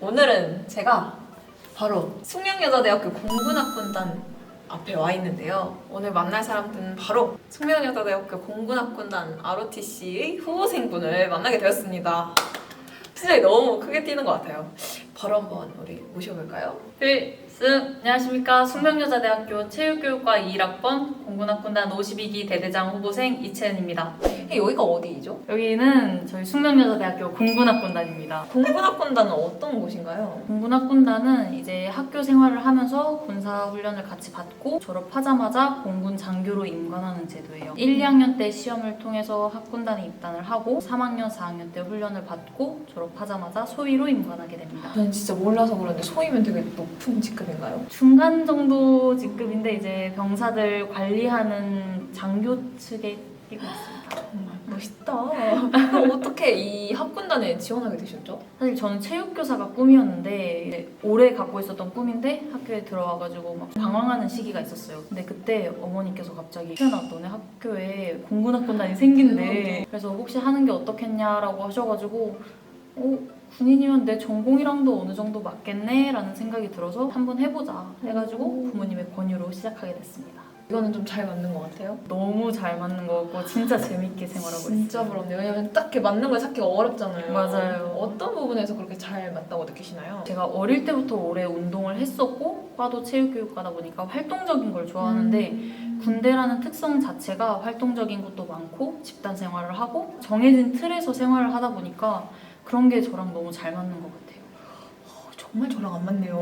오늘은 제가 바로 숙명여자대학교 공군학군단 앞에 와 있는데요. 오늘 만날 사람들은 바로 숙명여자대학교 공군학군단 ROTC의 후보생분을 만나게 되었습니다. 심장이 너무 크게 뛰는 것 같아요. 바로 한번 우리 모셔볼까요? 안녕하십니까. 숙명여자대학교 체육교육과 21학번 공군학군단 52기 대대장 후보생 이채은입니다. 여기가 어디이죠? 여기는 저희 숙명여자대학교 공군학군단입니다. 공군학군단은 어떤 곳인가요? 공군학군단은 이제 학교 생활을 하면서 군사훈련을 같이 받고 졸업하자마자 공군 장교로 임관하는 제도예요. 1, 2학년 때 시험을 통해서 학군단에 입단을 하고 3학년, 4학년 때 훈련을 받고 졸업하자마자 소위로 임관하게 됩니다. 저는 진짜 몰라서 그런데 소위면 되게 높은 직급인가요? 중간 정도 직급인데 이제 병사들 관리하는 장교 측에 뛰고 있습니다. 멋있다. 어떻게 이 학군단에 지원하게 되셨죠? 사실 저는 체육교사가 꿈이었는데 이제 오래 갖고 있었던 꿈인데 학교에 들어와가지고 막 방황하는 시기가 있었어요. 근데 그때 어머니께서 갑자기 태연아 너네 학교에 공군학군단이 생긴대. 그래서 혹시 하는 게 어떻겠냐라고 하셔가지고 군인이면 내 전공이랑도 어느 정도 맞겠네 라는 생각이 들어서 한번 해보자 해가지고 부모님의 권유로 시작하게 됐습니다. 이거는 좀 잘 맞는 것 같아요. 너무 잘 맞는 것 같고 진짜 재밌게 생활하고 있어요. 진짜 부럽네요. 왜냐면 딱 이렇게 맞는 걸 찾기가 어렵잖아요. 맞아요. 어떤 부분에서 그렇게 잘 맞다고 느끼시나요? 제가 어릴 때부터 오래 운동을 했었고 과도 체육교육과다 보니까 활동적인 걸 좋아하는데 군대라는 특성 자체가 활동적인 것도 많고 집단 생활을 하고 정해진 틀에서 생활을 하다 보니까 그런 게 저랑 너무 잘 맞는 것 같아요. 정말 저랑 안 맞네요.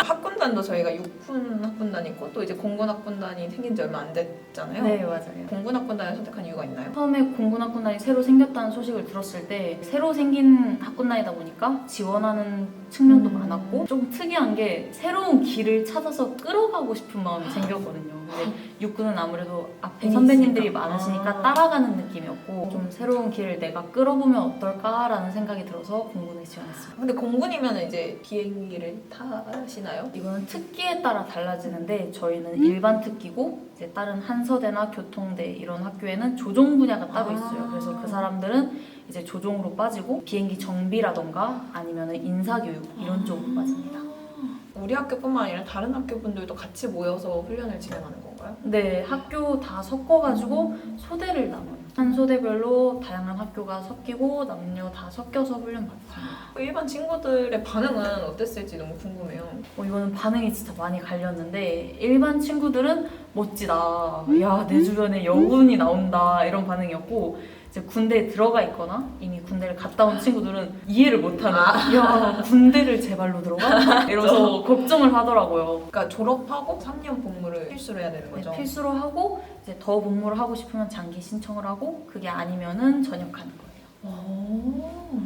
학군단도 저희가 육군 학군단이 있고 또 이제 공군 학군단이 생긴 지 얼마 안 됐잖아요. 네, 맞아요. 공군 학군단을 선택한 이유가 있나요? 처음에 공군학군단이 새로 생겼다는 소식을 들었을 때 새로 생긴 학군단이다 보니까 지원하는 측면도 많았고 좀 특이한 게 새로운 길을 찾아서 끌어가고 싶은 마음이 생겼거든요. 근데 육군은 아무래도 앞에 선배님들이 많으시니까 따라가는 느낌이었고 좀 새로운 길을 내가 끌어보면 어떨까라는 생각이 들어서 공군에 지원했습니다. 근데 공군이면 이제 비행기를 타시나요? 이거는 특기에 따라 달라지는데 저희는 일반 특기고 이제 다른 한서대나 교통대 이런 학교에는 조종 분야가 따로 있어요. 그래서 그 사람들은 이제 조종으로 빠지고 비행기 정비라던가 아니면 인사교육 이런 쪽으로 빠집니다. 우리 학교뿐만 아니라 다른 학교분들도 같이 모여서 훈련을 진행하는 건가요? 네, 학교 다 섞어가지고 소대를 나눠요. 한 소대별로 다양한 학교가 섞이고 남녀 다 섞여서 훈련 받습니다. 일반 친구들의 반응은 어땠을지 너무 궁금해요. 이거는 반응이 진짜 많이 갈렸는데 일반 친구들은 멋지다. 야, 내 주변에 여군이 나온다. 이런 반응이었고 이제 군대에 들어가 있거나 이미 군대를 갔다 온 친구들은 이해를 못하는 야, 군대를 제 발로 들어가? 이러면서 걱정을 하더라고요. 그러니까 졸업하고 3년 복무를 필수로 해야 되는 거죠? 네, 필수로 하고 이제 더 복무를 하고 싶으면 장기 신청을 하고 그게 아니면은 전역하는 거예요. 오,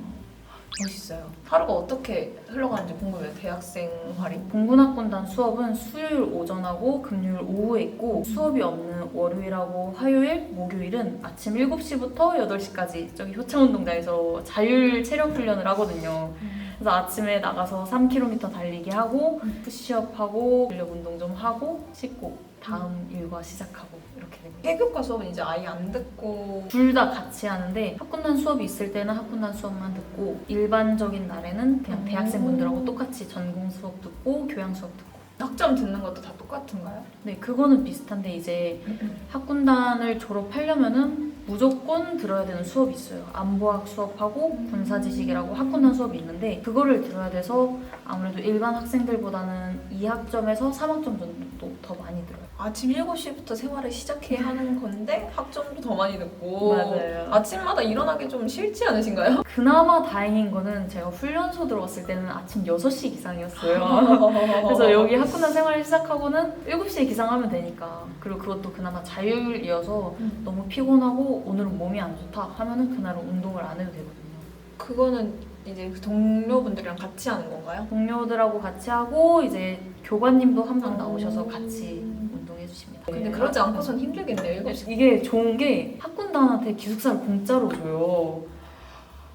멋있어요. 하루가 어떻게 흘러가는지 궁금해요. 대학생활이. 공군학군단 수업은 수요일 오전하고 금요일 오후에 있고 수업이 없는 월요일하고 화요일, 목요일은 아침 7시부터 8시까지 저기 효창운동장에서 자율 체력 훈련을 하거든요. 그래서 아침에 나가서 3km 달리기 하고 푸시업 하고 근력 운동 좀 하고 씻고 다음 일과 시작하고 이렇게 됩니다. 해교과 수업은 이제 아예 안 듣고 둘 다 같이 하는데 학군단 수업이 있을 때는 학군단 수업만 듣고 일반적인 날에는 그냥 대학생분들하고 똑같이 전공 수업 듣고 교양 수업 듣고 학점 듣는 것도 다 똑같은가요? 네, 그거는 비슷한데 이제 학군단을 졸업하려면은 무조건 들어야 되는 수업이 있어요. 안보학 수업하고 군사지식이라고 학군단 수업이 있는데 그거를 들어야 돼서 아무래도 일반 학생들보다는 2학점에서 3학점 정도 더 많이 들어요. 아침 7시부터 생활을 시작해야 하는 건데 학점도 더 많이 듣고 맞아요. 아침마다 일어나기 좀 싫지 않으신가요? 그나마 다행인 거는 제가 훈련소 들어갔을 때는 아침 6시 기상이었어요. 그래서 여기 학군단 생활을 시작하고는 7시에 기상하면 되니까 그리고 그것도 그나마 자율이어서 너무 피곤하고 오늘은 몸이 안 좋다 하면은 그날은 운동을 안 해도 되거든요. 그거는 이제 동료분들이랑 같이 하는 건가요? 동료들하고 같이 하고 이제 교관님도 한 분 나오셔서 같이 운동해 주십니다. 근데 그러지 않고선 힘들겠네요. 7시. 이게 좋은 게 학군단한테 기숙사를 공짜로 줘요.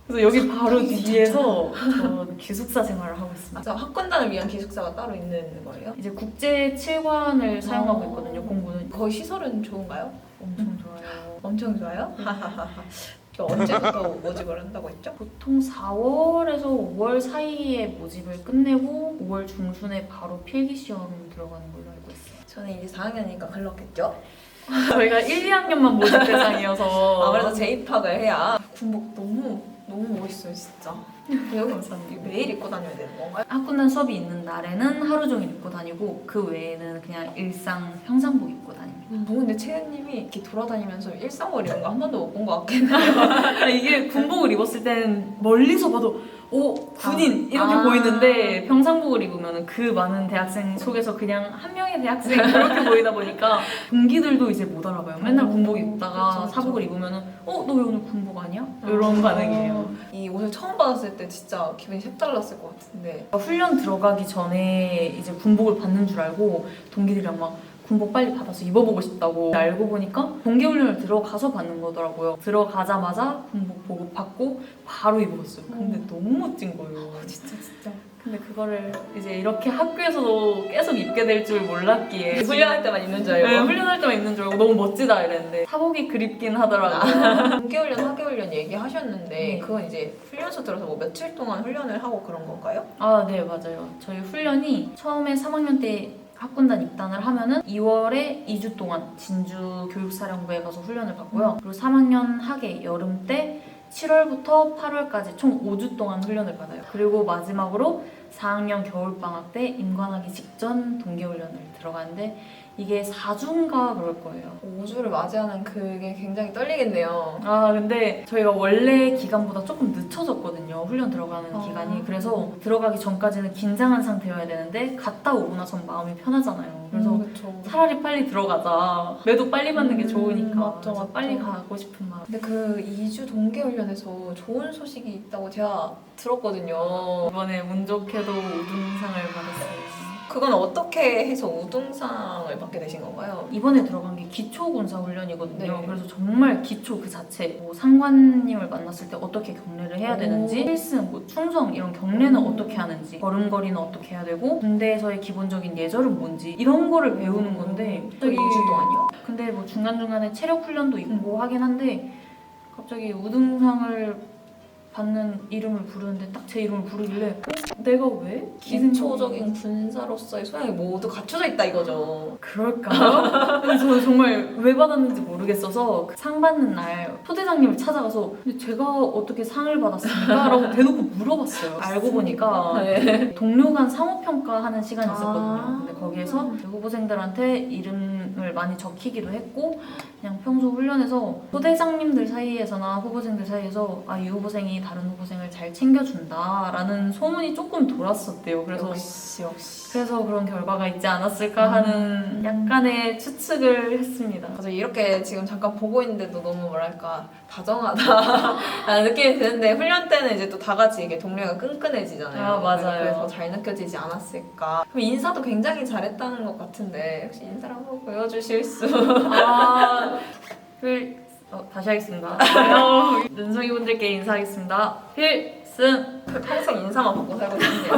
그래서 여기 바로 뒤에서 저 기숙사 생활을 하고 있습니다. 아, 학군단을 위한 기숙사가 따로 있는 거예요? 이제 국제 칠관을 사용하고 있거든요. 공부는 거기 시설은 좋은가요? 엄청 좋아요. 엄청 좋아요? 저 언제부터 모집을 한다고 했죠? 보통 4월에서 5월 사이에 모집을 끝내고 5월 중순에 바로 필기 시험 들어가는 걸로 알고 있어요. 저는 이제 4학년이니까 글렀겠죠? 저희가 1, 2학년만 모집 대상이어서 아무래도 재입학을 해야 군복 너무 멋있어요 진짜. 너무 감사합니다. 매일 입고 다녀야 되는 건가요? 학군단 수업이 있는 날에는 하루 종일 입고 다니고 그 외에는 그냥 일상 평상복 입고 다닙니다. 근데 채연님이 이렇게 돌아다니면서 일상을 입은 거 한 번도 못 본 것 같긴 해요. 이게 군복을 입었을 때는 멀리서 봐도 오 군인 이렇게 아. 보이는데 평상복을 입으면 그 많은 대학생 속에서 그냥 한 명의 대학생 그렇게 보이다 보니까 동기들도 이제 못 알아봐요. 맨날 군복 입다가 그쵸, 그쵸. 사복을 입으면은 너 왜 오늘 군복 아니야? 이런 반응이에요. 이 옷을 처음 받았을 때 진짜 기분이 색달랐을 것 같은데. 훈련 들어가기 전에 이제 군복을 받는 줄 알고 동기들이랑 막 군복 빨리 받아서 입어보고 싶다고 알고 보니까 동계훈련을 들어가서 받는 거더라고요. 들어가자마자 군복 보고 받고 바로 입었어요. 근데 너무 멋진 거예요. 진짜. 근데 그거를 이제 이렇게 학교에서도 계속 입게 될 줄 몰랐기에 훈련할 때만 입는 줄 알고. 네, 훈련할 때만 입는 줄 알고 너무 멋지다 이랬는데 사복이 그립긴 하더라고요. 동계훈련, 하계훈련 얘기하셨는데 네. 그건 이제 훈련소 들어서 뭐 며칠 동안 훈련을 하고 그런 건가요? 아, 네, 맞아요. 저희 훈련이 처음에 3학년 때 학군단 입단을 하면은 2월에 2주 동안 진주 교육사령부에 가서 훈련을 받고요. 그리고 3학년 하계 여름 때 7월부터 8월까지 총 5주 동안 훈련을 받아요. 그리고 마지막으로 4학년 겨울방학 때 임관하기 직전 동계훈련을 들어가는데 이게 4주인가 그럴 거예요. 5주를 맞이하는 그게 굉장히 떨리겠네요. 아 근데 저희가 원래 기간보다 조금 늦춰졌거든요. 훈련 들어가는 기간이. 그래서 들어가기 전까지는 긴장한 상태여야 되는데 갔다 오고 나선 마음이 편하잖아요. 그래서 그렇죠. 차라리 빨리 들어가자. 매도 빨리 받는 게 좋으니까. 맞죠, 그래서 맞죠. 빨리 가고 싶은 마음. 근데 그 2주 동계훈련에서 좋은 소식이 있다고 제가 들었거든요. 이번에 운 좋게도 우등상을 받았어요. 그건 어떻게 해서 우등상을 받게 되신 건가요? 이번에 들어간 게 기초군사훈련이거든요. 네. 그래서 정말 기초 그 자체, 뭐 상관님을 만났을 때 어떻게 경례를 해야 되는지, 필승, 뭐 충성 이런 경례는 어떻게 하는지, 걸음걸이는 어떻게 해야 되고, 군대에서의 기본적인 예절은 뭔지 이런 거를 배우는 건데 또 2주 동안요? 근데 뭐 중간중간에 체력 훈련도 있고 하긴 한데 갑자기 우등상을 받는 이름을 부르는데 딱 제 이름을 부르길래 내가 왜? 기초적인 군사로서의 소양이 모두 갖춰져 있다 이거죠. 그럴까요? 근데 저는 정말 왜 받았는지 모르겠어서 그 상 받는 날 소대장님을 찾아가서 근데 제가 어떻게 상을 받았습니까? 라고 대놓고 물어봤어요. 알고 보니까 네. 동료 간 상호평가 하는 시간이 있었거든요. 아. 근데 거기에서 후보생들한테 이름을 많이 적히기도 했고 그냥 평소 훈련에서 소대장님들 사이에서나 후보생들 사이에서 이 후보생이 다른 후보생을 잘 챙겨준다라는 소문이 조금 돌았었대요. 그래서 역시. 그런 결과가 있지 않았을까 하는 약간의 추측을 했습니다. 맞아 이렇게 지금 잠깐 보고 있는데도 너무 뭐랄까 다정하다 느낌이 드는데 훈련 때는 이제 또 다 같이 이게 동료가 끈끈해지잖아요. 아, 맞아요. 그래서 잘 느껴지지 않았을까. 그럼 인사도 굉장히 잘했다는 것 같은데 혹시 인사를 한번 보여주실 수? 다시 하겠습니다. 눈송이 분들께 인사하겠습니다. 필승! 평생 인사만 받고 살고 싶네요.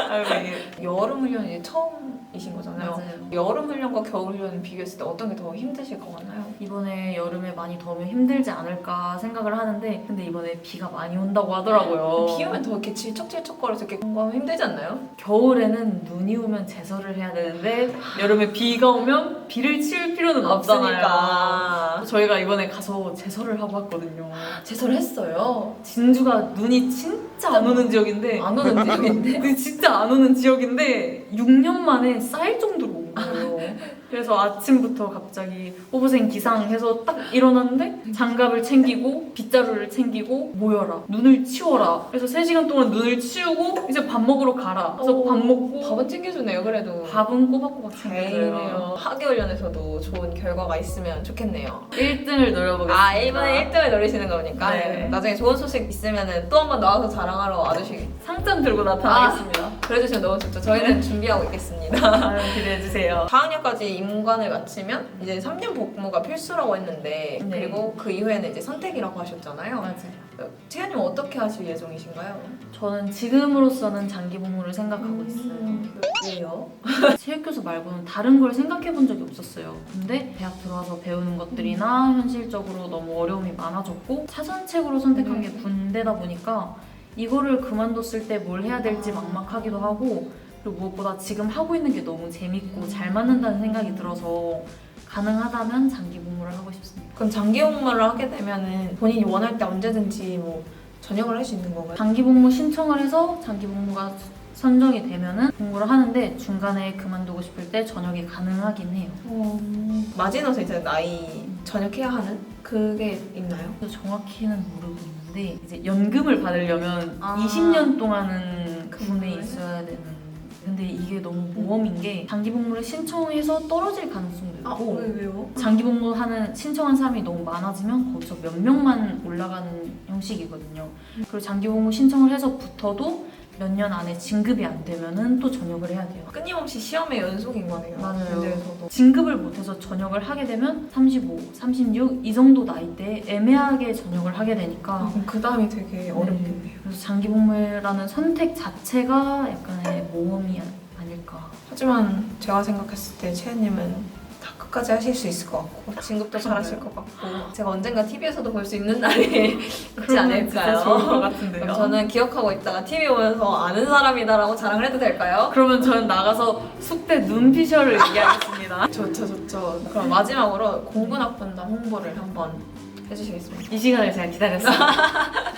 아이고 이게 여름 훈련이 이제 처음이신 거잖아요. 맞아요. 여름 훈련과 겨울 훈련 비교했을 때 어떤 게 더 힘드실 것 같나요? 이번에 여름에 많이 더우면 힘들지 않을까 생각을 하는데 근데 이번에 비가 많이 온다고 하더라고요. 비 오면 더 이렇게 질척질척거려서 이렇게 공부하면 힘들지 않나요? 겨울에는 눈이 오면 제설을 해야 되는데 여름에 비가 오면 비를 치울 필요는 없잖아요. 없으니까. 저희가 이번에 가서 제설을 하고 왔거든요. 제설을 했어요. 진주가 눈이 진짜 안 오는 지역인데 안 오는 지역인데. 그 진짜 안 오는 지역인데 6년 만에 쌓일 정도로 온 거예요. 그래서 아침부터 갑자기 후보생 기상해서 딱 일어났는데 장갑을 챙기고 빗자루를 챙기고 모여라 눈을 치워라 그래서 3시간 동안 눈을 치우고 이제 밥 먹으러 가라 그래서 밥 먹고 밥은 챙겨주네요 그래도. 밥은 꼬박꼬박 챙겨줘요. 다행이네요. 하계훈련에서도 좋은 결과가 있으면 좋겠네요. 1등을 노려보겠습니다. 이번에 1등을 노리시는 거니까 네. 나중에 좋은 소식 있으면 또 한 번 나와서 자랑하러 와주시기. 상장 들고 나타나겠습니다. 그래주시면 너무 좋죠. 저희는 준비하고 있겠습니다. 기대해주세요. 4학년까지 임관을 마치면 이제 3년 복무가 필수라고 했는데 네. 그리고 그 이후에는 이제 선택이라고 하셨잖아요. 맞아요. 채연님 어떻게 하실 예정이신가요? 저는 지금으로서는 장기 복무를 생각하고 있어요. 왜요? 체육교수 말고는 다른 걸 생각해 본 적이 없었어요. 근데 대학 들어와서 배우는 것들이나 현실적으로 너무 어려움이 많아졌고 차선책으로 선택한 게 군대다 보니까 이거를 그만뒀을 때 뭘 해야 될지 막막하기도 하고, 그리고 무엇보다 지금 하고 있는 게 너무 재밌고 잘 맞는다는 생각이 들어서 가능하다면 장기 복무를 하고 싶습니다. 그럼 장기 복무를 하게 되면은 본인이 원할 때 언제든지 뭐 전역을 할 수 있는 건가요? 장기 복무 신청을 해서 장기 복무가 선정이 되면은 복무를 하는데 중간에 그만두고 싶을 때 전역이 가능하긴 해요. 마지노선 이제 나이 전역해야 하는 그게 있나요? 정확히는 모르고 있는데 이제 연금을 받으려면 20년 동안은 군대에 있어야 되는. 근데 이게 너무 모험인 게 장기 복무를 신청해서 떨어질 가능성도 있고 왜요? 장기 복무하는 신청한 사람이 너무 많아지면 거기서 몇 명만 올라가는 형식이거든요. 그리고 장기 복무 신청을 해서 붙어도 몇 년 안에 진급이 안 되면은 또 전역을 해야 돼요. 끊임없이 시험의 연속인 거네요. 맞아요. 군대에서도. 진급을 못해서 전역을 하게 되면 35, 36 이 정도 나이대에 애매하게 전역을 하게 되니까 그럼 그 다음이 되게 어렵겠네요. 그래서 장기 복무라는 선택 자체가 약간의 모험이 아닐까. 하지만 제가 생각했을 때 채연님은 다 끝까지 하실 수 있을 것 같고 진급도 잘하실 것 같고 제가 언젠가 TV에서도 볼 수 있는 날이 있지 않을까요? 좋을 것 같은데요. 그럼 저는 기억하고 있다가 TV 보면서 아는 사람이다라고 자랑을 해도 될까요? 그러면 저는 나가서 숙대 눈피셜을 얘기하겠습니다. 좋죠. 그럼 마지막으로 공군학군단 홍보를 한번 해주시겠습니까? 이 시간을 제가 기다렸습니다.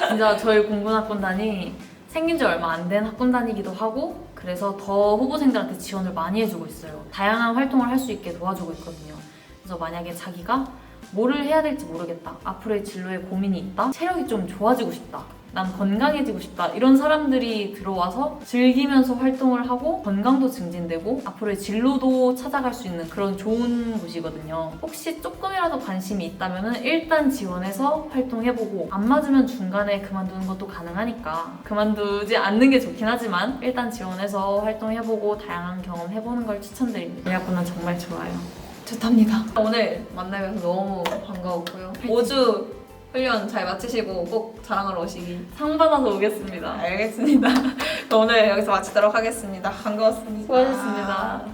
진짜 저희 공군학군단이 생긴 지 얼마 안 된 학군단이기도 하고 그래서 더 후보생들한테 지원을 많이 해주고 있어요. 다양한 활동을 할 수 있게 도와주고 있거든요. 그래서 만약에 자기가 뭐를 해야 될지 모르겠다, 앞으로의 진로에 고민이 있다, 체력이 좀 좋아지고 싶다, 난 건강해지고 싶다 이런 사람들이 들어와서 즐기면서 활동을 하고 건강도 증진되고 앞으로의 진로도 찾아갈 수 있는 그런 좋은 곳이거든요. 혹시 조금이라도 관심이 있다면 일단 지원해서 활동해보고 안 맞으면 중간에 그만두는 것도 가능하니까 그만두지 않는 게 좋긴 하지만 일단 지원해서 활동해보고 다양한 경험 해보는 걸 추천드립니다. 대학군은 정말 좋아요. 좋답니다. 오늘 만나면서 너무 반가웠고요. 5주 훈련 잘 마치시고 꼭 자랑하러 오시기. 상 받아서 오겠습니다. 알겠습니다. 오늘 여기서 마치도록 하겠습니다. 반가웠습니다. 수고하셨습니다.